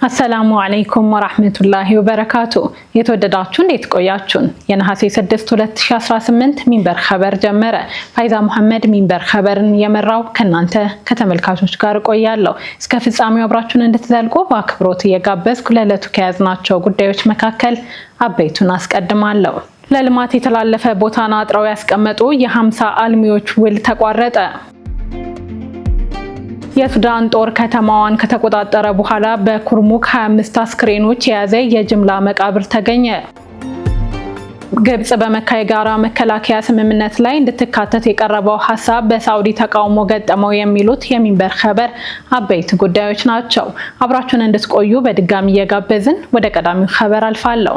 አሰላሙ አለይኩም ወራህመቱላሂ ወበረካቱ። የተወደዳችሁ እንዴት ቆያችሁን? የነሐሴ 6 2018 ሚንበር ኸበር ጀመረ። ፋይዛ መሐመድ ሚንበር ኸበርን የመራው ከናንተ ከተመልካቾች ጋር ቆያለሁ። እስከ ፍጻሜው አብራችሁን እንድትዘልቁ በአክብሮት እየጋበዝኩ ለዕለቱ ከያዝናቸው ጉዳዮች መካከል አበይቱን አስቀድማለሁ። ለልማት የተላለፈ ቦታን አጥረው ያስቀመጡ የ50 አልሚዎች ውል ተቋረጠ። የሱዳን ጦር ከተማዋን ከተቆጣጠረ በኋላ በኩርሙክ 25 አስክሬኖች የያዘ የጅምላ መቃብር ተገኘ። ግብጽ በመካ የጋራ መከላከያ ስምምነት ላይ እንድትካተት የቀረበው ሐሳብ በሳውዲ ተቃውሞ ገጠመው የሚሉት የሚንበር ኸበር አበይት ጉዳዮች ናቸው። አብራችሁን እንድትቆዩ በድጋሚ እየጋበዝን ወደ ቀዳሚው ኸበር አልፋለሁ።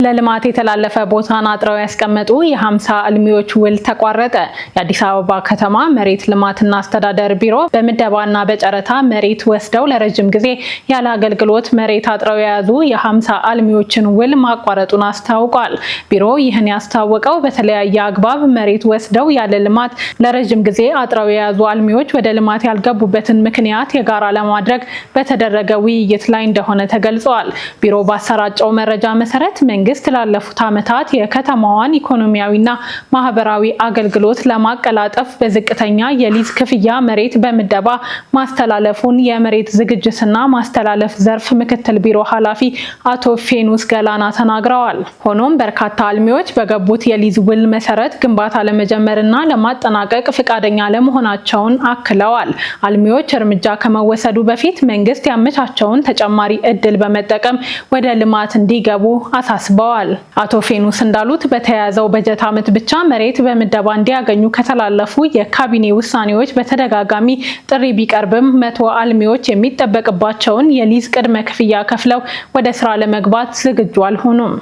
ለልማት የተላለፈ ቦታን አጥረው ያስቀመጡ የ50 አልሚዎች ውል ተቋረጠ። የአዲስ አበባ ከተማ መሬት ልማትና አስተዳደር ቢሮ በምደባና በጨረታ መሬት ወስደው ለረጅም ጊዜ ያለ አገልግሎት መሬት አጥረው የያዙ የ50 አልሚዎችን ውል ማቋረጡን አስታውቋል። ቢሮው ይህን ያስታወቀው በተለያየ አግባብ መሬት ወስደው ያለ ልማት ለረጅም ጊዜ አጥረው የያዙ አልሚዎች ወደ ልማት ያልገቡበትን ምክንያት የጋራ ለማድረግ በተደረገ ውይይት ላይ እንደሆነ ተገልጿል። ቢሮው ባሰራጨው መረጃ መሰረት መንግስት ላለፉት ዓመታት የከተማዋን ኢኮኖሚያዊና ማህበራዊ አገልግሎት ለማቀላጠፍ በዝቅተኛ የሊዝ ክፍያ መሬት በምደባ ማስተላለፉን የመሬት ዝግጅትና ማስተላለፍ ዘርፍ ምክትል ቢሮ ኃላፊ አቶ ፌኑስ ገላና ተናግረዋል። ሆኖም በርካታ አልሚዎች በገቡት የሊዝ ውል መሰረት ግንባታ ለመጀመርና ለማጠናቀቅ ፈቃደኛ ለመሆናቸውን አክለዋል። አልሚዎች እርምጃ ከመወሰዱ በፊት መንግስት ያመቻቸውን ተጨማሪ እድል በመጠቀም ወደ ልማት እንዲገቡ አሳስበዋል። አቶ ፌኑስ እንዳሉት በተያያዘው በጀት ዓመት ብቻ መሬት በምደባ እንዲያገኙ ከተላለፉ የካቢኔ ውሳኔዎች በተደጋጋሚ ጥሪ ቢቀርብም 100 አልሚዎች የሚጠበቅባቸውን የሊዝ ቅድመ ክፍያ ከፍለው ወደ ስራ ለመግባት ዝግጁ አልሆኑም።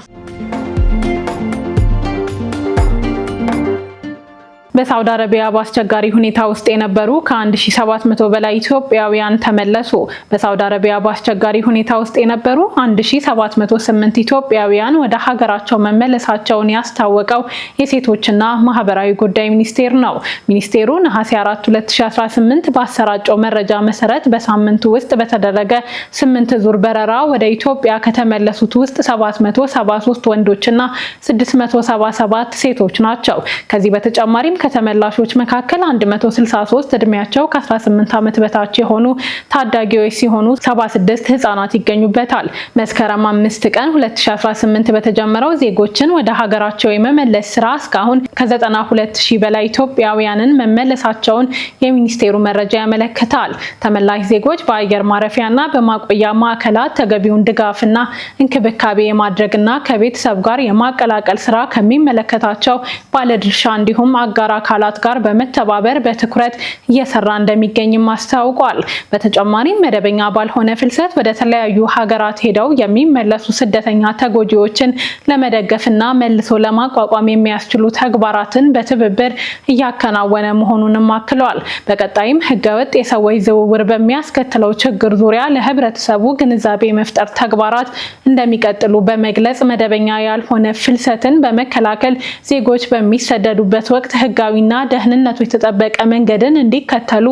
በሳውዲ አረቢያ በአስቸጋሪ ሁኔታ ውስጥ የነበሩ ከ1700 በላይ ኢትዮጵያውያን ተመለሱ። በሳውዲ አረቢያ በአስቸጋሪ ሁኔታ ውስጥ የነበሩ 1708 ኢትዮጵያውያን ወደ ሀገራቸው መመለሳቸውን ያስታወቀው የሴቶችና ማህበራዊ ጉዳይ ሚኒስቴር ነው። ሚኒስቴሩ ነሐሴ 4 2018 ባሰራጨው መረጃ መሰረት በሳምንቱ ውስጥ በተደረገ 8 ዙር በረራ ወደ ኢትዮጵያ ከተመለሱት ውስጥ 773 ወንዶችና 677 ሴቶች ናቸው። ከዚህ በተጨማሪም ከተመላሾች መካከል 163 እድሜያቸው ከ18 ዓመት በታች የሆኑ ታዳጊዎች ሲሆኑ 76 ህጻናት ይገኙበታል። መስከረም 5 ቀን 2018 በተጀመረው ዜጎችን ወደ ሀገራቸው የመመለስ ስራ እስካሁን ከ92000 በላይ ኢትዮጵያውያንን መመለሳቸውን የሚኒስቴሩ መረጃ ያመለክታል። ተመላሽ ዜጎች በአየር ማረፊያና በማቆያ ማዕከላት ተገቢውን ድጋፍና እንክብካቤ የማድረግና ከቤተሰብ ጋር የማቀላቀል ስራ ከሚመለከታቸው ባለድርሻ እንዲሁም አጋር አካላት ጋር በመተባበር በትኩረት እየሰራ እንደሚገኝም አስታውቋል። በተጨማሪም መደበኛ ባልሆነ ፍልሰት ወደ ተለያዩ ሀገራት ሄደው የሚመለሱ ስደተኛ ተጎጂዎችን ለመደገፍና መልሶ ለማቋቋም የሚያስችሉ ተግባራትን በትብብር እያከናወነ መሆኑንም አክሏል። በቀጣይም ህገወጥ የሰዎች ዝውውር በሚያስከትለው ችግር ዙሪያ ለህብረተሰቡ ግንዛቤ መፍጠር ተግባራት እንደሚቀጥሉ በመግለጽ መደበኛ ያልሆነ ፍልሰትን በመከላከል ዜጎች በሚሰደዱበት ወቅት ህጋዊና ደህንነቱ የተጠበቀ መንገድን እንዲከተሉ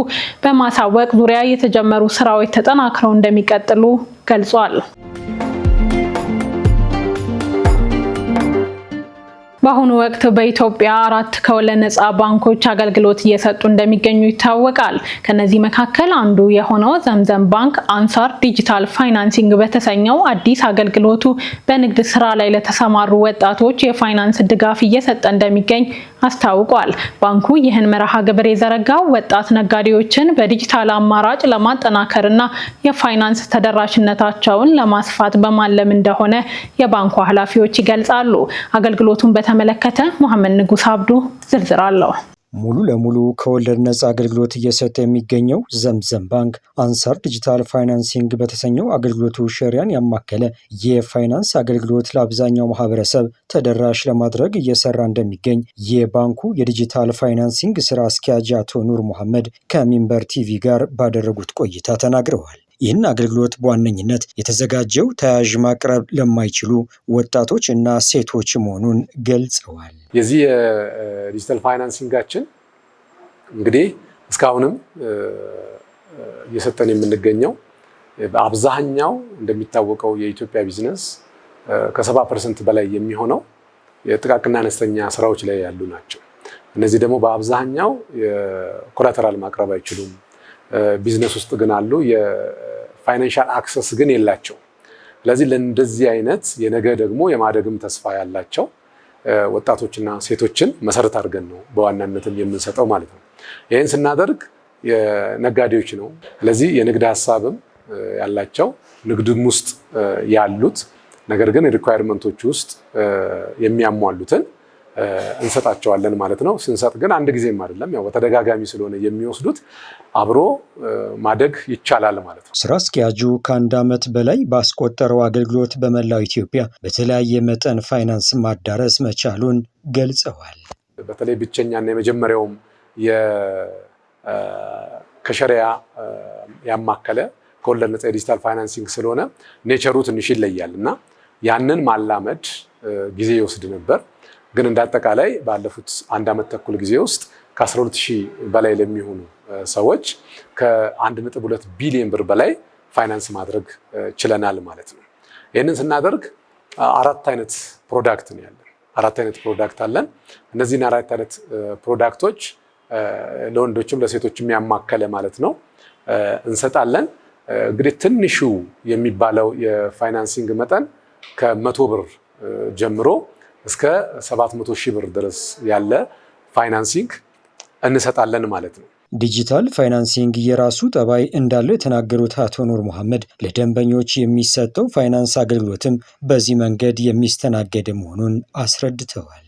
በማሳወቅ ዙሪያ የተጀመሩ ስራዎች ተጠናክረው እንደሚቀጥሉ ገልጿል። በአሁኑ ወቅት በኢትዮጵያ 4 ከወለድ ነፃ ባንኮች አገልግሎት እየሰጡ እንደሚገኙ ይታወቃል። ከነዚህ መካከል አንዱ የሆነው ዘምዘም ባንክ አንሳር ዲጂታል ፋይናንሲንግ በተሰኘው አዲስ አገልግሎቱ በንግድ ስራ ላይ ለተሰማሩ ወጣቶች የፋይናንስ ድጋፍ እየሰጠ እንደሚገኝ አስታውቋል። ባንኩ ይህን መርሃ ግብር የዘረጋው ወጣት ነጋዴዎችን በዲጂታል አማራጭ ለማጠናከርና የፋይናንስ ተደራሽነታቸውን ለማስፋት በማለም እንደሆነ የባንኩ ኃላፊዎች ይገልጻሉ። አገልግሎቱን በተመለከተ መሐመድ ንጉስ አብዱ ዝርዝር አለው። ሙሉ ለሙሉ ከወለድ ነፃ አገልግሎት እየሰጠ የሚገኘው ዘምዘም ባንክ አንሳር ዲጂታል ፋይናንሲንግ በተሰኘው አገልግሎቱ ሸሪያን ያማከለ የፋይናንስ አገልግሎት ለአብዛኛው ማህበረሰብ ተደራሽ ለማድረግ እየሰራ እንደሚገኝ የባንኩ የዲጂታል ፋይናንሲንግ ስራ አስኪያጅ አቶ ኑር መሐመድ ከሚንበር ቲቪ ጋር ባደረጉት ቆይታ ተናግረዋል። ይህን አገልግሎት በዋነኝነት የተዘጋጀው ተያዥ ማቅረብ ለማይችሉ ወጣቶች እና ሴቶች መሆኑን ገልጸዋል። የዚህ የዲጂታል ፋይናንሲንጋችን እንግዲህ እስካሁንም እየሰጠን የምንገኘው በአብዛኛው እንደሚታወቀው የኢትዮጵያ ቢዝነስ ከ70% በላይ የሚሆነው የጥቃቅንና አነስተኛ ስራዎች ላይ ያሉ ናቸው። እነዚህ ደግሞ በአብዛኛው የኮላተራል ማቅረብ አይችሉም። ቢዝነስ ውስጥ ግን አሉ፣ የፋይናንሻል አክሰስ ግን የላቸው። ስለዚህ ለእንደዚህ አይነት የነገ ደግሞ የማደግም ተስፋ ያላቸው ወጣቶችና ሴቶችን መሰረት አድርገን ነው በዋናነትም የምንሰጠው ማለት ነው። ይህን ስናደርግ የነጋዴዎች ነው። ስለዚህ የንግድ ሀሳብም ያላቸው ንግድም ውስጥ ያሉት ነገር ግን ሪኳየርመንቶች ውስጥ የሚያሟሉትን እንሰጣቸዋለን ማለት ነው። ስንሰጥ ግን አንድ ጊዜም አይደለም፣ ያው በተደጋጋሚ ስለሆነ የሚወስዱት አብሮ ማደግ ይቻላል ማለት ነው። ስራ አስኪያጁ ከ1 ዓመት በላይ ባስቆጠረው አገልግሎት በመላው ኢትዮጵያ በተለያየ መጠን ፋይናንስ ማዳረስ መቻሉን ገልጸዋል። በተለይ ብቸኛና የመጀመሪያውም ከሸሪያ ያማከለ ከወለድ ነፃ የዲጂታል ፋይናንሲንግ ስለሆነ ኔቸሩ ትንሽ ይለያል እና ያንን ማላመድ ጊዜ ይወስድ ነበር። ግን እንዳጠቃላይ ባለፉት 1 ዓመት ተኩል ጊዜ ውስጥ ከ12000 በላይ ለሚሆኑ ሰዎች ከ1.2 ቢሊዮን ብር በላይ ፋይናንስ ማድረግ ችለናል ማለት ነው። ይህንን ስናደርግ 4 አይነት ፕሮዳክት ነው ያለን። 4 አይነት ፕሮዳክት አለን። እነዚህን 4 አይነት ፕሮዳክቶች ለወንዶችም ለሴቶችም ያማከለ ማለት ነው እንሰጣለን። እንግዲህ ትንሹ የሚባለው የፋይናንሲንግ መጠን ከ100 ብር ጀምሮ እስከ 700,000 ብር ድረስ ያለ ፋይናንሲንግ እንሰጣለን ማለት ነው። ዲጂታል ፋይናንሲንግ የራሱ ጠባይ እንዳለው የተናገሩት አቶ ኑር መሐመድ ለደንበኞች የሚሰጠው ፋይናንስ አገልግሎትም በዚህ መንገድ የሚስተናገድ መሆኑን አስረድተዋል።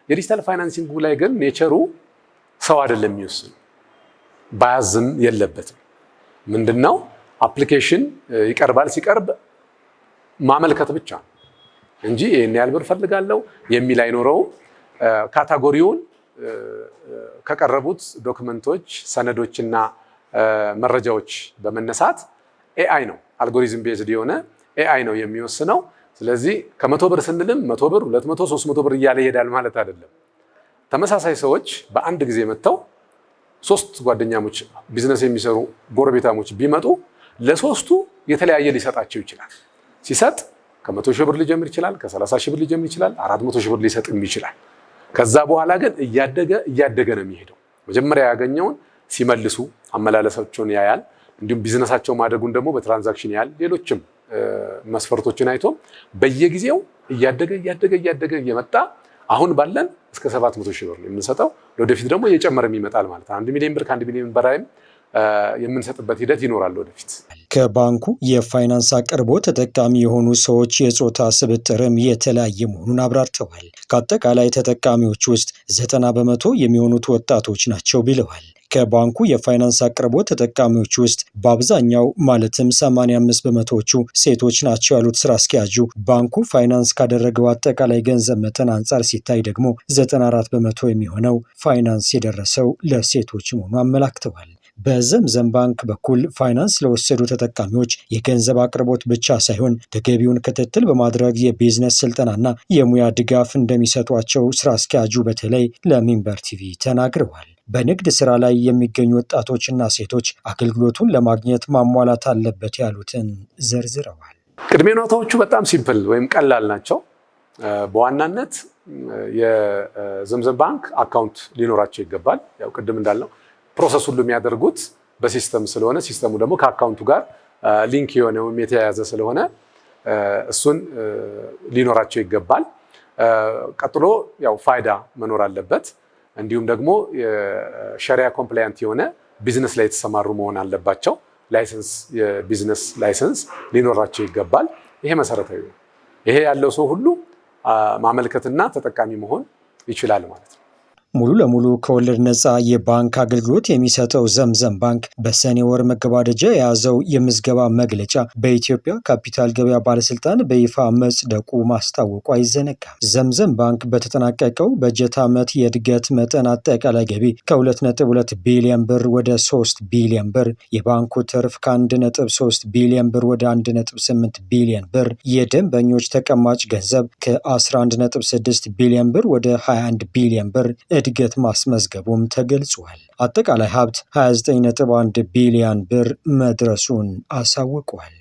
የዲጂታል ፋይናንሲንጉ ላይ ግን ኔቸሩ ሰው አይደለም የሚወስነው፣ ባያዝም የለበትም። ምንድነው አፕሊኬሽን ይቀርባል። ሲቀርብ ማመልከት ብቻ እንጂ ይሄን ያህል ብር ፈልጋለሁ የሚል አይኖረውም። ካታጎሪውን ከቀረቡት ዶክመንቶች፣ ሰነዶችና መረጃዎች በመነሳት ኤአይ ነው፣ አልጎሪዝም ቤዝድ የሆነ ኤአይ ነው የሚወስነው። ስለዚህ ከ100 ብር ስንልም 100 ብር፣ 200፣ 300 ብር እያለ ይሄዳል ማለት አይደለም። ተመሳሳይ ሰዎች በአንድ ጊዜ መጥተው 3 ጓደኛሞች ቢዝነስ የሚሰሩ ጎረቤታሞች ቢመጡ ለሶስቱ የተለያየ ሊሰጣቸው ይችላል። ሲሰጥ ከ100,000 ብር ሊጀምር ይችላል፣ ከ30,000 ብር ሊጀምር ይችላል፣ 400,000 ብር ሊሰጥም ይችላል። ከዛ በኋላ ግን እያደገ ነው የሚሄደው። መጀመሪያ ያገኘውን ሲመልሱ አመላለሳቸውን ያያል። እንዲሁም ቢዝነሳቸው ማደጉን ደግሞ በትራንዛክሽን ያያል። ሌሎችም መስፈርቶችን አይቶ በየጊዜው እያደገ እየመጣ አሁን ባለን እስከ 700,000 ብር ነው የምንሰጠው። ለወደፊት ደግሞ እየጨመረም ይመጣል ማለት ነው። 1 ሚሊዮን ብር ከ1 ሚሊዮን በላይም የምንሰጥበት ሂደት ይኖራል ወደፊት። ከባንኩ የፋይናንስ አቅርቦት ተጠቃሚ የሆኑ ሰዎች የጾታ ስብጥርም የተለያየ መሆኑን አብራርተዋል። ከአጠቃላይ ተጠቃሚዎች ውስጥ 90 በመቶ የሚሆኑት ወጣቶች ናቸው ብለዋል። ከባንኩ የፋይናንስ አቅርቦት ተጠቃሚዎች ውስጥ በአብዛኛው ማለትም 85 በመቶዎቹ ሴቶች ናቸው ያሉት ስራ አስኪያጁ ባንኩ ፋይናንስ ካደረገው አጠቃላይ ገንዘብ መጠን አንጻር ሲታይ ደግሞ 94 በመቶ የሚሆነው ፋይናንስ የደረሰው ለሴቶች መሆኑ አመላክተዋል። በዘምዘም ባንክ በኩል ፋይናንስ ለወሰዱ ተጠቃሚዎች የገንዘብ አቅርቦት ብቻ ሳይሆን ተገቢውን ክትትል በማድረግ የቢዝነስ ስልጠናና የሙያ ድጋፍ እንደሚሰጧቸው ስራ አስኪያጁ በተለይ ለሚንበር ቲቪ ተናግረዋል። በንግድ ስራ ላይ የሚገኙ ወጣቶችና ሴቶች አገልግሎቱን ለማግኘት ማሟላት አለበት ያሉትን ዘርዝረዋል። ቅድመ ሁኔታዎቹ በጣም ሲምፕል ወይም ቀላል ናቸው። በዋናነት የዘምዘም ባንክ አካውንት ሊኖራቸው ይገባል። ያው ቅድም እንዳልነው ፕሮሰስ ሁሉ የሚያደርጉት በሲስተም ስለሆነ ሲስተሙ ደግሞ ከአካውንቱ ጋር ሊንክ የሆነ ወይም የተያያዘ ስለሆነ እሱን ሊኖራቸው ይገባል። ቀጥሎ ያው ፋይዳ መኖር አለበት። እንዲሁም ደግሞ የሸሪያ ኮምፕላያንት የሆነ ቢዝነስ ላይ የተሰማሩ መሆን አለባቸው። ላይሰንስ፣ የቢዝነስ ላይሰንስ ሊኖራቸው ይገባል። ይሄ መሰረታዊ ነው። ይሄ ያለው ሰው ሁሉ ማመልከትና ተጠቃሚ መሆን ይችላል ማለት ነው። ሙሉ ለሙሉ ከወለድ ነፃ የባንክ አገልግሎት የሚሰጠው ዘምዘም ባንክ በሰኔ ወር መገባደጃ የያዘው የምዝገባ መግለጫ በኢትዮጵያ ካፒታል ገበያ ባለስልጣን በይፋ መጽደቁ ማስታወቁ አይዘነጋም። ዘምዘም ባንክ በተጠናቀቀው በጀት ዓመት የእድገት መጠን አጠቃላይ ገቢ ከ2.2 ቢሊዮን ብር ወደ 3 ቢሊዮን ብር፣ የባንኩ ትርፍ ከ1.3 ቢሊዮን ብር ወደ 1.8 ቢሊዮን ብር፣ የደንበኞች ተቀማጭ ገንዘብ ከ11.6 ቢሊዮን ብር ወደ 21 ቢሊዮን ብር እድገት ማስመዝገቡም ተገልጿል። አጠቃላይ ሀብት 29.1 ቢሊዮን ብር መድረሱን አሳውቋል።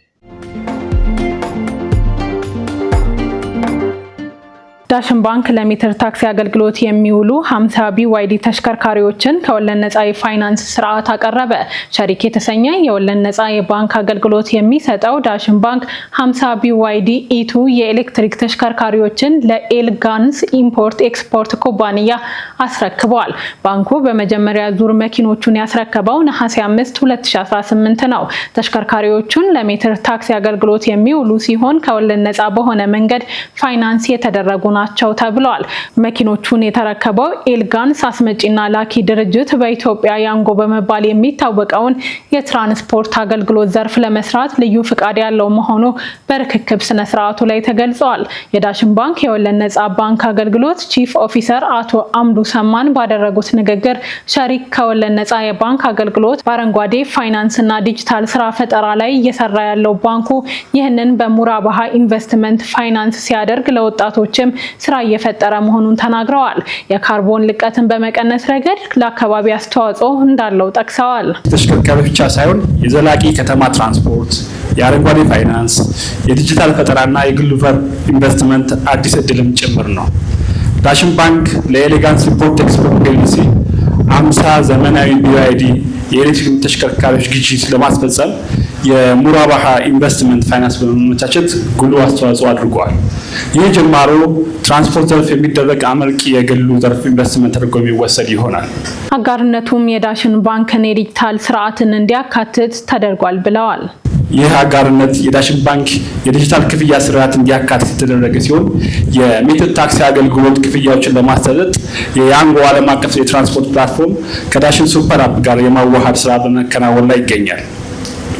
ዳሽን ባንክ ለሜትር ታክሲ አገልግሎት የሚውሉ 50 BYD ተሽከርካሪዎችን ከወለድ ነጻ የፋይናንስ ስርዓት አቀረበ። ሸሪክ የተሰኘ የወለድ ነጻ የባንክ አገልግሎት የሚሰጠው ዳሽን ባንክ 50 BYD E2 የኤሌክትሪክ ተሽከርካሪዎችን ለኤልጋንስ ኢምፖርት ኤክስፖርት ኩባንያ አስረክቧል። ባንኩ በመጀመሪያ ዙር መኪኖቹን ያስረከበው ነሐሴ 5 2018 ነው። ተሽከርካሪዎቹን ለሜትር ታክሲ አገልግሎት የሚውሉ ሲሆን ከወለድ ነጻ በሆነ መንገድ ፋይናንስ የተደረጉ ናቸው ተብሏል። መኪኖቹን የተረከበው ኤልጋንስ አስመጪና ላኪ ድርጅት በኢትዮጵያ ያንጎ በመባል የሚታወቀውን የትራንስፖርት አገልግሎት ዘርፍ ለመስራት ልዩ ፍቃድ ያለው መሆኑ በርክክብ ስነ ስርዓቱ ላይ ተገልጿል። የዳሽን ባንክ የወለድ ነጻ ባንክ አገልግሎት ቺፍ ኦፊሰር አቶ አምዱ ሰማን ባደረጉት ንግግር ሸሪክ ከወለድ ነጻ የባንክ አገልግሎት በአረንጓዴ ፋይናንስና ዲጂታል ስራ ፈጠራ ላይ እየሰራ ያለው ባንኩ ይህንን በሙራባሃ ኢንቨስትመንት ፋይናንስ ሲያደርግ ለወጣቶችም ስራ እየፈጠረ መሆኑን ተናግረዋል። የካርቦን ልቀትን በመቀነስ ረገድ ለአካባቢ አስተዋጽኦ እንዳለው ጠቅሰዋል። ተሽከርካሪ ብቻ ሳይሆን የዘላቂ ከተማ ትራንስፖርት፣ የአረንጓዴ ፋይናንስ፣ የዲጂታል ፈጠራና የግሉቨር ኢንቨስትመንት አዲስ እድልም ጭምር ነው። ዳሽን ባንክ ለኤሌጋንስ ኢምፖርት ኤክስፖርት ፖሊሲ 50 ዘመናዊ BYD የኤሌክትሪክ ተሽከርካሪዎች ግዢ ለማስፈጸም የሙራባሃ ኢንቨስትመንት ፋይናንስ በመመቻቸት ጉልህ አስተዋጽኦ አድርጓል። ይህ ጅማሮ ትራንስፖርት ዘርፍ የሚደረግ አመርቂ የግሉ ዘርፍ ኢንቨስትመንት ተደርጎ የሚወሰድ ይሆናል። አጋርነቱም የዳሽን ባንክን የዲጂታል ስርዓትን እንዲያካትት ተደርጓል ብለዋል። ይህ አጋርነት የዳሽን ባንክ የዲጂታል ክፍያ ስርዓት እንዲያካትት የተደረገ ሲሆን የሜትር ታክሲ አገልግሎት ክፍያዎችን ለማስተዳደር የያንጎ ዓለም አቀፍ የትራንስፖርት ፕላትፎርም ከዳሽን ሱፐር አፕ ጋር የማዋሃድ ስራ በመከናወን ላይ ይገኛል።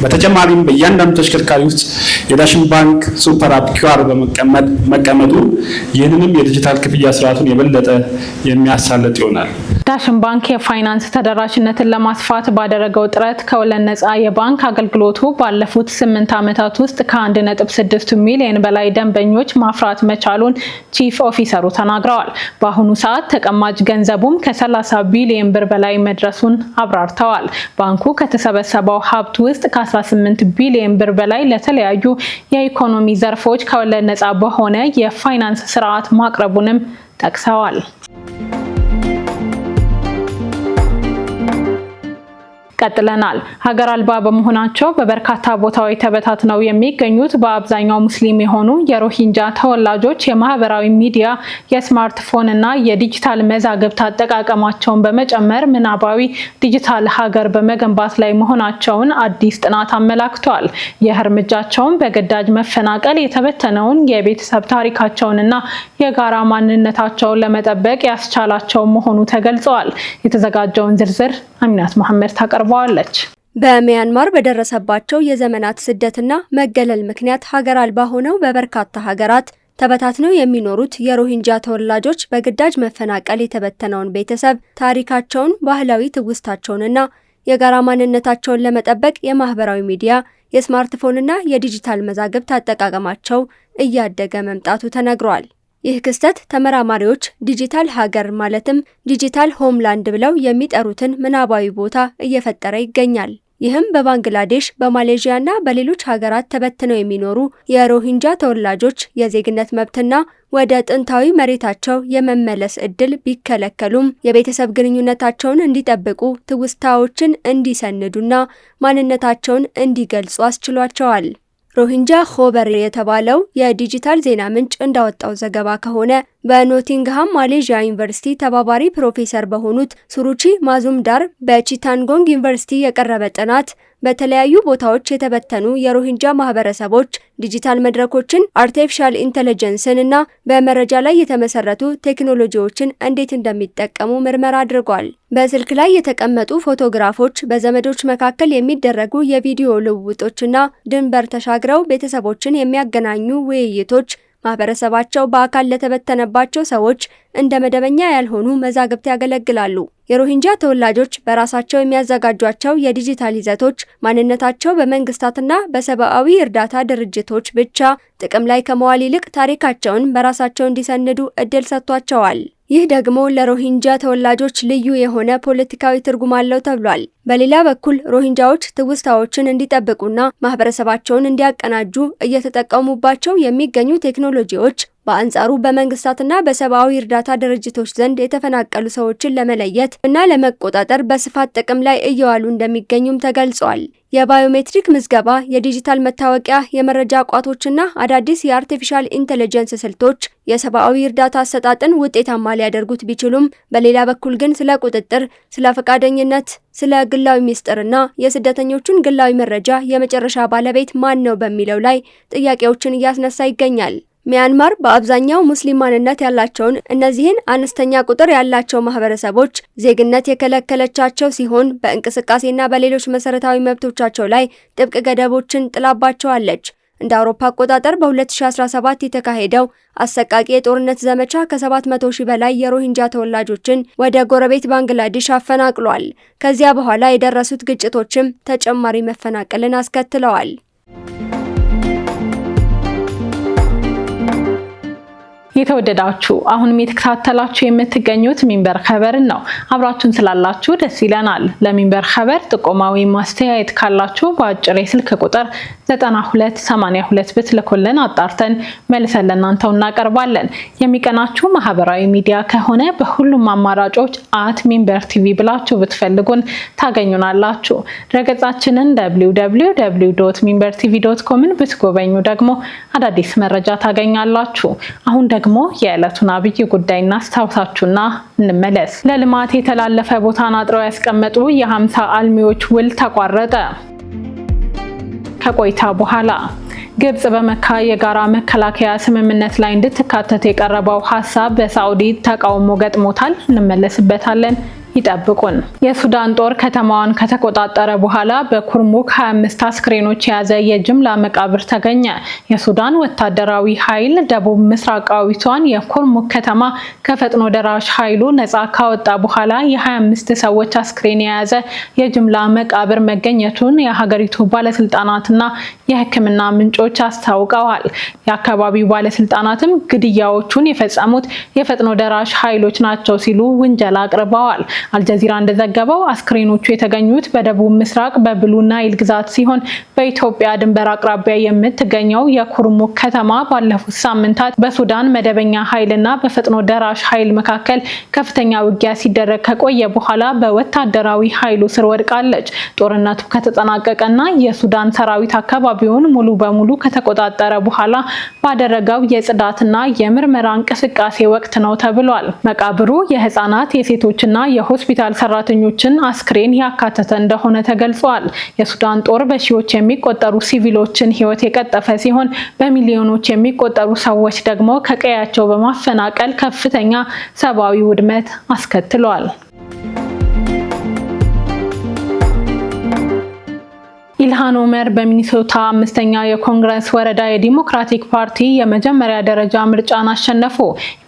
በተጨማሪም በእያንዳንዱ ተሽከርካሪ ውስጥ የዳሽን ባንክ ሱፐር አፕ QR መቀመጡ ይህንንም የዲጂታል ክፍያ ስርዓቱን የበለጠ የሚያሳልጥ ይሆናል። ዳሽን ባንክ የፋይናንስ ተደራሽነትን ለማስፋት ባደረገው ጥረት ከወለድ ነጻ የባንክ አገልግሎቱ ባለፉት 8 ዓመታት ውስጥ ከ1.6 ሚሊዮን በላይ ደንበኞች ማፍራት መቻሉን ቺፍ ኦፊሰሩ ተናግረዋል። በአሁኑ ሰዓት ተቀማጭ ገንዘቡም ከ30 ቢሊዮን ብር በላይ መድረሱን አብራርተዋል። ባንኩ ከተሰበሰበው ሀብት ውስጥ ከ18 ቢሊዮን ብር በላይ ለተለያዩ የኢኮኖሚ ዘርፎች ከወለድ ነጻ በሆነ የፋይናንስ ስርዓት ማቅረቡንም ጠቅሰዋል። ቀጥለናል። ሀገር አልባ በመሆናቸው በበርካታ ቦታዎች ተበታትነው የሚገኙት በአብዛኛው ሙስሊም የሆኑ የሮሂንጃ ተወላጆች የማህበራዊ ሚዲያ፣ የስማርትፎን እና የዲጂታል መዛግብት አጠቃቀማቸውን በመጨመር ምናባዊ ዲጂታል ሀገር በመገንባት ላይ መሆናቸውን አዲስ ጥናት አመላክቷል። ይህ እርምጃቸውን በግዳጅ መፈናቀል የተበተነውን የቤተሰብ ታሪካቸውንና የጋራ ማንነታቸውን ለመጠበቅ ያስቻላቸው መሆኑ ተገልጿል። የተዘጋጀውን ዝርዝር አሚናት መሐመድ ታቀርባለች። በሚያንማር በደረሰባቸው የዘመናት ስደትና መገለል ምክንያት ሀገር አልባ ሆነው በበርካታ ሀገራት ተበታትነው የሚኖሩት የሮሂንጃ ተወላጆች በግዳጅ መፈናቀል የተበተነውን ቤተሰብ ታሪካቸውን፣ ባህላዊ ትውስታቸውንና የጋራ ማንነታቸውን ለመጠበቅ የማህበራዊ ሚዲያ፣ የስማርትፎንና የዲጂታል መዛግብት አጠቃቀማቸው እያደገ መምጣቱ ተነግሯል። ይህ ክስተት ተመራማሪዎች ዲጂታል ሀገር ማለትም ዲጂታል ሆምላንድ ብለው የሚጠሩትን ምናባዊ ቦታ እየፈጠረ ይገኛል። ይህም በባንግላዴሽ፣ በማሌዥያና በሌሎች ሀገራት ተበትነው የሚኖሩ የሮሂንጃ ተወላጆች የዜግነት መብትና ወደ ጥንታዊ መሬታቸው የመመለስ እድል ቢከለከሉም የቤተሰብ ግንኙነታቸውን እንዲጠብቁ፣ ትውስታዎችን እንዲሰንዱና ማንነታቸውን እንዲገልጹ አስችሏቸዋል። ሮሂንጃ ኾበር የተባለው የዲጂታል ዜና ምንጭ እንዳወጣው ዘገባ ከሆነ በኖቲንግሃም ማሌዥያ ዩኒቨርሲቲ ተባባሪ ፕሮፌሰር በሆኑት ሱሩቺ ማዙምዳር በቺታንጎንግ ዩኒቨርሲቲ የቀረበ ጥናት በተለያዩ ቦታዎች የተበተኑ የሮሂንጃ ማህበረሰቦች ዲጂታል መድረኮችን፣ አርቲፊሻል ኢንተለጀንስን እና በመረጃ ላይ የተመሰረቱ ቴክኖሎጂዎችን እንዴት እንደሚጠቀሙ ምርመራ አድርጓል። በስልክ ላይ የተቀመጡ ፎቶግራፎች፣ በዘመዶች መካከል የሚደረጉ የቪዲዮ ልውውጦችና ድንበር ተሻግረው ቤተሰቦችን የሚያገናኙ ውይይቶች ማህበረሰባቸው በአካል ለተበተነባቸው ሰዎች እንደ መደበኛ ያልሆኑ መዛግብት ያገለግላሉ። የሮሂንጃ ተወላጆች በራሳቸው የሚያዘጋጇቸው የዲጂታል ይዘቶች ማንነታቸው በመንግስታትና በሰብአዊ እርዳታ ድርጅቶች ብቻ ጥቅም ላይ ከመዋል ይልቅ ታሪካቸውን በራሳቸው እንዲሰንዱ እድል ሰጥቷቸዋል። ይህ ደግሞ ለሮሂንጃ ተወላጆች ልዩ የሆነ ፖለቲካዊ ትርጉም አለው ተብሏል። በሌላ በኩል ሮሂንጃዎች ትውስታዎችን እንዲጠብቁና ማህበረሰባቸውን እንዲያቀናጁ እየተጠቀሙባቸው የሚገኙ ቴክኖሎጂዎች በአንጻሩ በመንግስታትና በሰብአዊ እርዳታ ድርጅቶች ዘንድ የተፈናቀሉ ሰዎችን ለመለየት እና ለመቆጣጠር በስፋት ጥቅም ላይ እየዋሉ እንደሚገኙም ተገልጿል። የባዮሜትሪክ ምዝገባ፣ የዲጂታል መታወቂያ፣ የመረጃ ቋቶችና አዳዲስ የአርቲፊሻል ኢንተለጀንስ ስልቶች የሰብአዊ እርዳታ አሰጣጥን ውጤታማ ሊያደርጉት ቢችሉም በሌላ በኩል ግን ስለ ቁጥጥር፣ ስለ ፈቃደኝነት፣ ስለ ግላዊ ሚስጥርና የስደተኞቹን ግላዊ መረጃ የመጨረሻ ባለቤት ማን ነው በሚለው ላይ ጥያቄዎችን እያስነሳ ይገኛል። ሚያንማር በአብዛኛው ሙስሊም ማንነት ያላቸውን እነዚህን አነስተኛ ቁጥር ያላቸው ማህበረሰቦች ዜግነት የከለከለቻቸው ሲሆን በእንቅስቃሴና በሌሎች መሰረታዊ መብቶቻቸው ላይ ጥብቅ ገደቦችን ጥላባቸዋለች። እንደ አውሮፓ አቆጣጠር በ2017 የተካሄደው አሰቃቂ የጦርነት ዘመቻ ከ700 ሺህ በላይ የሮሂንጃ ተወላጆችን ወደ ጎረቤት ባንግላዴሽ አፈናቅሏል። ከዚያ በኋላ የደረሱት ግጭቶችም ተጨማሪ መፈናቀልን አስከትለዋል። የተወደዳችሁ አሁንም የተከታተላችሁ የምትገኙት ሚንበር ኸበርን ነው። አብራችሁን ስላላችሁ ደስ ይለናል። ለሚንበር ኸበር ጥቆማ ወይም ማስተያየት ካላችሁ በአጭር የስልክ ቁጥር 9282 ብትልኩልን አጣርተን መልሰን ለእናንተው እናቀርባለን። የሚቀናችሁ ማህበራዊ ሚዲያ ከሆነ በሁሉም አማራጮች @ሚንበር ቲቪ ብላችሁ ብትፈልጉን ታገኙናላችሁ። ድረገጻችንን www.minbertv.com ብትጎበኙ ደግሞ አዳዲስ መረጃ ታገኛላችሁ። አሁን ደግሞ የዕለቱን አብይ ጉዳይ እናስታውሳችሁና እንመለስ። ለልማት የተላለፈ ቦታን አጥረው ያስቀመጡ የ50 አልሚዎች ውል ተቋረጠ። ከቆይታ በኋላ ግብጽ በመካ የጋራ መከላከያ ስምምነት ላይ እንድትካተት የቀረበው ሐሳብ በሳዑዲ ተቃውሞ ገጥሞታል። እንመለስበታለን። ይጠብቁን። የሱዳን ጦር ከተማዋን ከተቆጣጠረ በኋላ በኩርሙክ 25 አስክሬኖች የያዘ የጅምላ መቃብር ተገኘ። የሱዳን ወታደራዊ ኃይል ደቡብ ምስራቃዊቷን የኩርሙክ ከተማ ከፈጥኖ ደራሽ ኃይሉ ነፃ ካወጣ በኋላ የ25 ሰዎች አስክሬን የያዘ የጅምላ መቃብር መገኘቱን የሀገሪቱ ባለስልጣናትና የሕክምና ምንጮች አስታውቀዋል። የአካባቢው ባለስልጣናትም ግድያዎቹን የፈጸሙት የፈጥኖ ደራሽ ኃይሎች ናቸው ሲሉ ውንጀላ አቅርበዋል። አልጀዚራ እንደዘገበው አስክሬኖቹ የተገኙት በደቡብ ምስራቅ በብሉ ናይል ግዛት ሲሆን በኢትዮጵያ ድንበር አቅራቢያ የምትገኘው የኩርሙክ ከተማ ባለፉት ሳምንታት በሱዳን መደበኛ ኃይልና በፈጥኖ ደራሽ ኃይል መካከል ከፍተኛ ውጊያ ሲደረግ ከቆየ በኋላ በወታደራዊ ኃይሉ ስር ወድቃለች። ጦርነቱ ከተጠናቀቀና የሱዳን ሰራዊት አካባቢውን ሙሉ በሙሉ ከተቆጣጠረ በኋላ ባደረገው የጽዳትና የምርመራ እንቅስቃሴ ወቅት ነው ተብሏል። መቃብሩ የህፃናት የሴቶችና የሆስፒታል ሰራተኞችን አስክሬን ያካተተ እንደሆነ ተገልጿል። የሱዳን ጦር በሺዎች የሚቆጠሩ ሲቪሎችን ህይወት የቀጠፈ ሲሆን በሚሊዮኖች የሚቆጠሩ ሰዎች ደግሞ ከቀያቸው በማፈናቀል ከፍተኛ ሰብአዊ ውድመት አስከትሏል። ኢልሃን ኦመር በሚኒሶታ 5ኛ የኮንግረስ ወረዳ የዲሞክራቲክ ፓርቲ የመጀመሪያ ደረጃ ምርጫን አሸነፉ።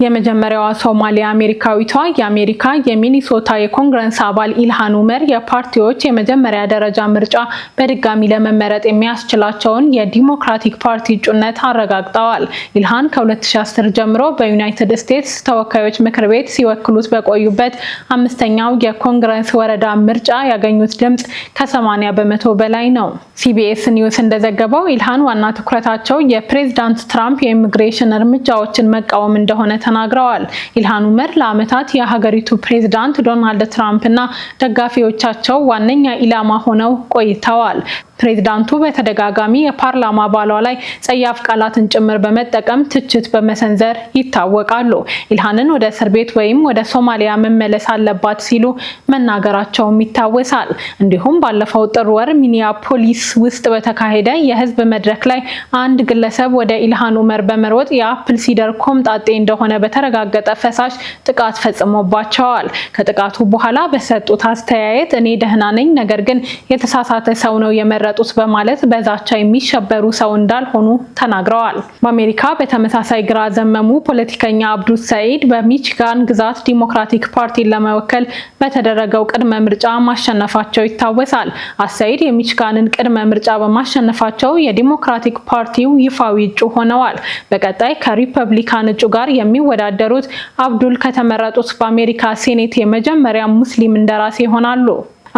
የመጀመሪያዋ ሶማሌ አሜሪካዊቷ የአሜሪካ የሚኒሶታ የኮንግረስ አባል ኢልሃን ኦመር የፓርቲዎች የመጀመሪያ ደረጃ ምርጫ በድጋሚ ለመመረጥ የሚያስችላቸውን የዲሞክራቲክ ፓርቲ እጩነት አረጋግጠዋል። ኢልሃን ከ2010 ጀምሮ በዩናይትድ ስቴትስ ተወካዮች ምክር ቤት ሲወክሉት በቆዩበት 5ኛው የኮንግረስ ወረዳ ምርጫ ያገኙት ድምጽ ከ80 በመቶ በላይ ነው። ሲቢኤስ ኒውስ እንደዘገበው ኢልሃን ዋና ትኩረታቸው የፕሬዝዳንት ትራምፕ የኢሚግሬሽን እርምጃዎችን መቃወም እንደሆነ ተናግረዋል። ኢልሃን ኦመር ለዓመታት የሀገሪቱ ፕሬዝዳንት ዶናልድ ትራምፕ እና ደጋፊዎቻቸው ዋነኛ ኢላማ ሆነው ቆይተዋል። ፕሬዝዳንቱ በተደጋጋሚ የፓርላማ አባሏ ላይ ጸያፍ ቃላትን ጭምር በመጠቀም ትችት በመሰንዘር ይታወቃሉ። ኢልሃንን ወደ እስር ቤት ወይም ወደ ሶማሊያ መመለስ አለባት ሲሉ መናገራቸውም ይታወሳል። እንዲሁም ባለፈው ጥር ወር ሚኒያፖሊስ ውስጥ በተካሄደ የህዝብ መድረክ ላይ አንድ ግለሰብ ወደ ኢልሃን ኦመር በመሮጥ የአፕል ሲደር ኮምጣጤ እንደሆነ በተረጋገጠ ፈሳሽ ጥቃት ፈጽሞባቸዋል። ከጥቃቱ በኋላ በሰጡት አስተያየት እኔ ደህና ነኝ፣ ነገር ግን የተሳሳተ ሰው ነው የመረጡት በማለት በዛቻ የሚሸበሩ ሰው እንዳልሆኑ ተናግረዋል። በአሜሪካ በተመሳሳይ ግራ ዘመሙ ፖለቲከኛ አብዱል ሰኢድ በሚቺጋን ግዛት ዲሞክራቲክ ፓርቲን ለመወከል በተደረገው ቅድመ ምርጫ ማሸነፋቸው ይታወሳል። አሰኢድ የሚቺጋንን የሱዳንን ቅድመ ምርጫ በማሸነፋቸው የዲሞክራቲክ ፓርቲው ይፋዊ እጩ ሆነዋል። በቀጣይ ከሪፐብሊካን እጩ ጋር የሚወዳደሩት አብዱል ከተመረጡት በአሜሪካ ሴኔት የመጀመሪያ ሙስሊም እንደራሴ ይሆናሉ።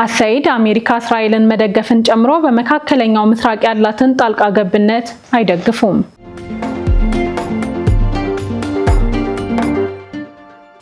አሰይድ አሜሪካ እስራኤልን መደገፍን ጨምሮ በመካከለኛው ምስራቅ ያላትን ጣልቃ ገብነት አይደግፉም።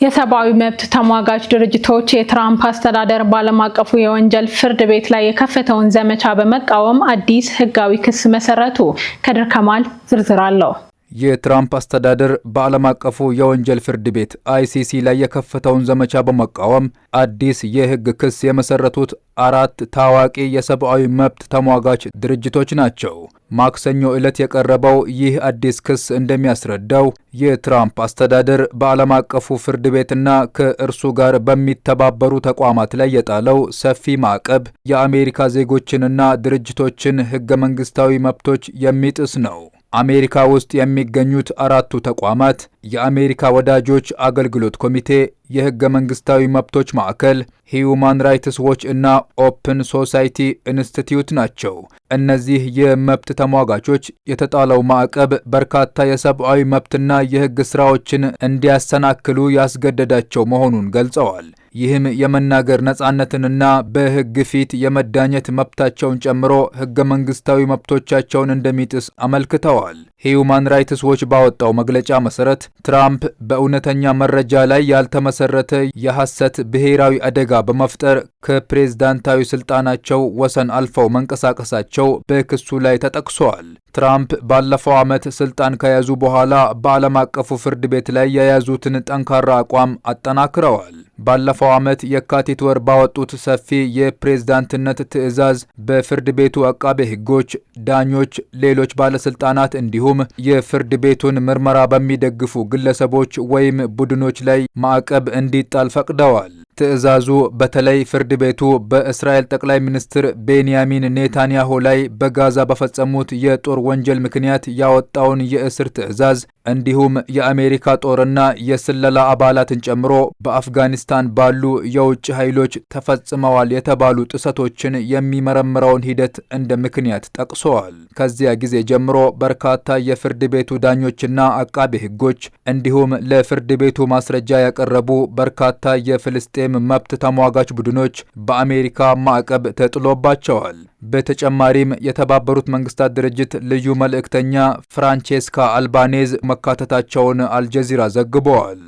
የሰብአዊ መብት ተሟጋች ድርጅቶች የትራምፕ አስተዳደር በዓለም አቀፉ የወንጀል ፍርድ ቤት ላይ የከፈተውን ዘመቻ በመቃወም አዲስ ህጋዊ ክስ መሰረቱ። ከድር ከማል ዝርዝር አለው። የትራምፕ አስተዳደር በዓለም አቀፉ የወንጀል ፍርድ ቤት ICC ላይ የከፈተውን ዘመቻ በመቃወም አዲስ የህግ ክስ የመሰረቱት 4 ታዋቂ የሰብአዊ መብት ተሟጋች ድርጅቶች ናቸው። ማክሰኞ ዕለት የቀረበው ይህ አዲስ ክስ እንደሚያስረዳው የትራምፕ አስተዳደር በዓለም አቀፉ ፍርድ ቤትና ከእርሱ ጋር በሚተባበሩ ተቋማት ላይ የጣለው ሰፊ ማዕቀብ የአሜሪካ ዜጎችንና ድርጅቶችን ህገ መንግስታዊ መብቶች የሚጥስ ነው። አሜሪካ ውስጥ የሚገኙት 4ቱ ተቋማት የአሜሪካ ወዳጆች አገልግሎት ኮሚቴ፣ የህገ መንግስታዊ መብቶች ማዕከል፣ ሂዩማን ራይትስ ዎች እና ኦፕን ሶሳይቲ ኢንስቲትዩት ናቸው። እነዚህ የመብት ተሟጋቾች የተጣለው ማዕቀብ በርካታ የሰብአዊ መብትና የህግ ስራዎችን እንዲያሰናክሉ ያስገደዳቸው መሆኑን ገልጸዋል። ይህም የመናገር ነጻነትንና በህግ ፊት የመዳኘት መብታቸውን ጨምሮ ህገ መንግስታዊ መብቶቻቸውን እንደሚጥስ አመልክተዋል። ሂዩማን ራይትስ ዎች ባወጣው መግለጫ መሰረት ትራምፕ በእውነተኛ መረጃ ላይ ያልተመሰረተ የሐሰት ብሔራዊ አደጋ በመፍጠር ከፕሬዝዳንታዊ ስልጣናቸው ወሰን አልፈው መንቀሳቀሳቸው በክሱ ላይ ተጠቅሷል። ትራምፕ ባለፈው ዓመት ስልጣን ከያዙ በኋላ በዓለም አቀፉ ፍርድ ቤት ላይ የያዙትን ጠንካራ አቋም አጠናክረዋል። ባለፈው ዓመት የካቲት ወር ባወጡት ሰፊ የፕሬዝዳንትነት ትዕዛዝ በፍርድ ቤቱ አቃቤ ህጎች፣ ዳኞች፣ ሌሎች ባለስልጣናት እንዲሁም የፍርድ ቤቱን ምርመራ በሚደግፉ ግለሰቦች ወይም ቡድኖች ላይ ማዕቀብ እንዲጣል ፈቅደዋል። ትዕዛዙ በተለይ ፍርድ ቤቱ በእስራኤል ጠቅላይ ሚኒስትር ቤንያሚን ኔታንያሁ ላይ በጋዛ በፈጸሙት የጦር ወንጀል ምክንያት ያወጣውን የእስር ትዕዛዝ እንዲሁም የአሜሪካ ጦርና የስለላ አባላትን ጨምሮ በአፍጋኒስታን ባሉ የውጭ ኃይሎች ተፈጽመዋል የተባሉ ጥሰቶችን የሚመረምረውን ሂደት እንደ ምክንያት ጠቅሰዋል። ከዚያ ጊዜ ጀምሮ በርካታ የፍርድ ቤቱ ዳኞችና አቃቤ ህጎች እንዲሁም ለፍርድ ቤቱ ማስረጃ ያቀረቡ በርካታ የፍልስጤም መብት ተሟጋች ቡድኖች በአሜሪካ ማዕቀብ ተጥሎባቸዋል። በተጨማሪም የተባበሩት መንግስታት ድርጅት ልዩ መልእክተኛ ፍራንቼስካ አልባኔዝ መካተታቸውን አልጀዚራ ዘግበዋል።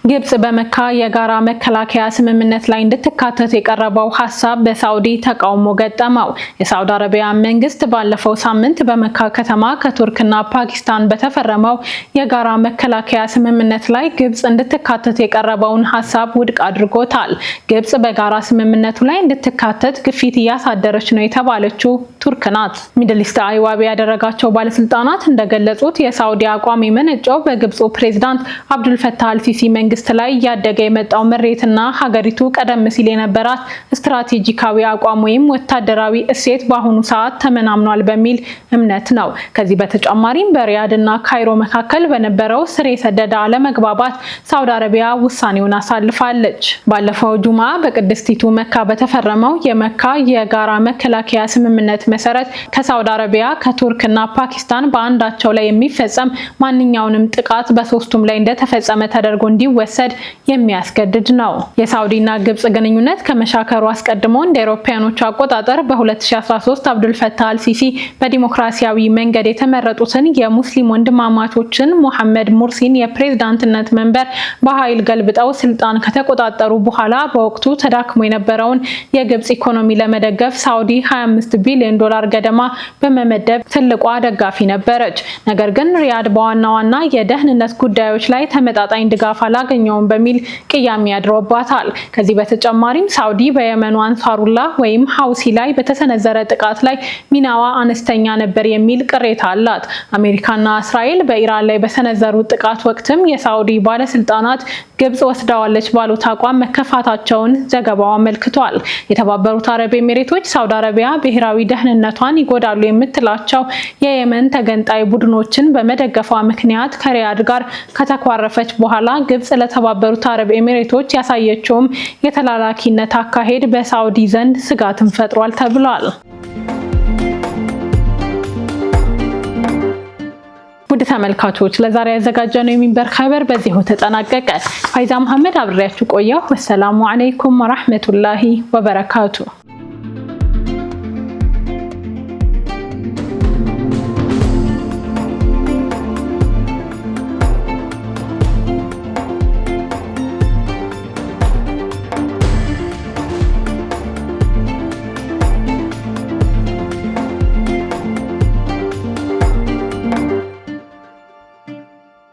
ግብጽ በመካ የጋራ መከላከያ ስምምነት ላይ እንድትካተት የቀረበው ሐሳብ በሳውዲ ተቃውሞ ገጠመው። የሳውዲ አረቢያ መንግስት ባለፈው ሳምንት በመካ ከተማ ከቱርክና ፓኪስታን በተፈረመው የጋራ መከላከያ ስምምነት ላይ ግብጽ እንድትካተት የቀረበውን ሐሳብ ውድቅ አድርጎታል። ግብጽ በጋራ ስምምነቱ ላይ እንድትካተት ግፊት እያሳደረች ነው የተባለችው ቱርክ ናት። ሚድል ኢስት አይ ዋቢ ያደረጋቸው ባለስልጣናት እንደገለጹት የሳውዲ አቋም የመነጨው በግብፁ ፕሬዝዳንት አብዱል ፈታህ አልሲሲ መንግስት ላይ ያደገ የመጣው ምሬትና ሀገሪቱ ቀደም ሲል የነበራት ስትራቴጂካዊ አቋም ወይም ወታደራዊ እሴት በአሁኑ ሰዓት ተመናምኗል በሚል እምነት ነው። ከዚህ በተጨማሪም በሪያድና ካይሮ መካከል በነበረው ስር የሰደደ አለመግባባት ሳውዲ አረቢያ ውሳኔውን አሳልፋለች። ባለፈው ጁማ በቅድስቲቱ መካ በተፈረመው የመካ የጋራ መከላከያ ስምምነት መሰረት ከሳውዲ አረቢያ ከቱርክና ፓኪስታን በአንዳቸው ላይ የሚፈጸም ማንኛውንም ጥቃት በሶስቱም ላይ እንደተፈጸመ ተደርጎ እንዲወሰድ የሚያስገድድ ነው። የሳውዲና ግብጽ ግንኙነት ከመሻከሩ አስቀድሞ እንደ አውሮፓውያኖቹ አቆጣጠር በ2013 አብዱል ፈታህ አልሲሲ በዲሞክራሲያዊ መንገድ የተመረጡትን የሙስሊም ወንድማማቾችን ሙሐመድ ሙርሲን የፕሬዝዳንትነት መንበር በኃይል ገልብጠው ስልጣን ከተቆጣጠሩ በኋላ በወቅቱ ተዳክሞ የነበረውን የግብጽ ኢኮኖሚ ለመደገፍ ሳውዲ 25 ቢሊዮን ዶላር ገደማ በመመደብ ትልቋ ደጋፊ ነበረች። ነገር ግን ሪያድ በዋና ዋና የደህንነት ጉዳዮች ላይ ተመጣጣኝ ድጋፍ አላገኘውም በሚል ቅያሜ ያድሮባታል። ከዚህ በተጨማሪም ሳውዲ በየመኑ አንሳሩላህ ወይም ሐውሲ ላይ በተሰነዘረ ጥቃት ላይ ሚናዋ አነስተኛ ነበር የሚል ቅሬታ አላት። አሜሪካና እስራኤል በኢራን ላይ በሰነዘሩ ጥቃት ወቅትም የሳውዲ ባለስልጣናት ግብጽ ወስዳዋለች ባሉት አቋም መከፋታቸውን ዘገባው አመልክቷል። የተባበሩት አረብ ኤሚሬቶች ሳውዲ አረቢያ ብሔራዊ ደህንነቷን ይጎዳሉ የምትላቸው የየመን ተገንጣይ ቡድኖችን በመደገፏ ምክንያት ከሪያድ ጋር ከተኳረፈች በኋላ ግብጽ ለተባበሩት አረብ ኤሚሬቶች ያሳየችውም የተላላኪነት አካሄድ በሳዑዲ ዘንድ ስጋትን ፈጥሯል ተብሏል። ውድ ተመልካቾች ለዛሬ ያዘጋጀነው የሚንበር ኸበር በዚሁ ተጠናቀቀ። ፋይዛ መሐመድ አብሬያችሁ ቆየሁ። ወሰላሙ አለይኩም ወራህመቱላሂ ወበረካቱ።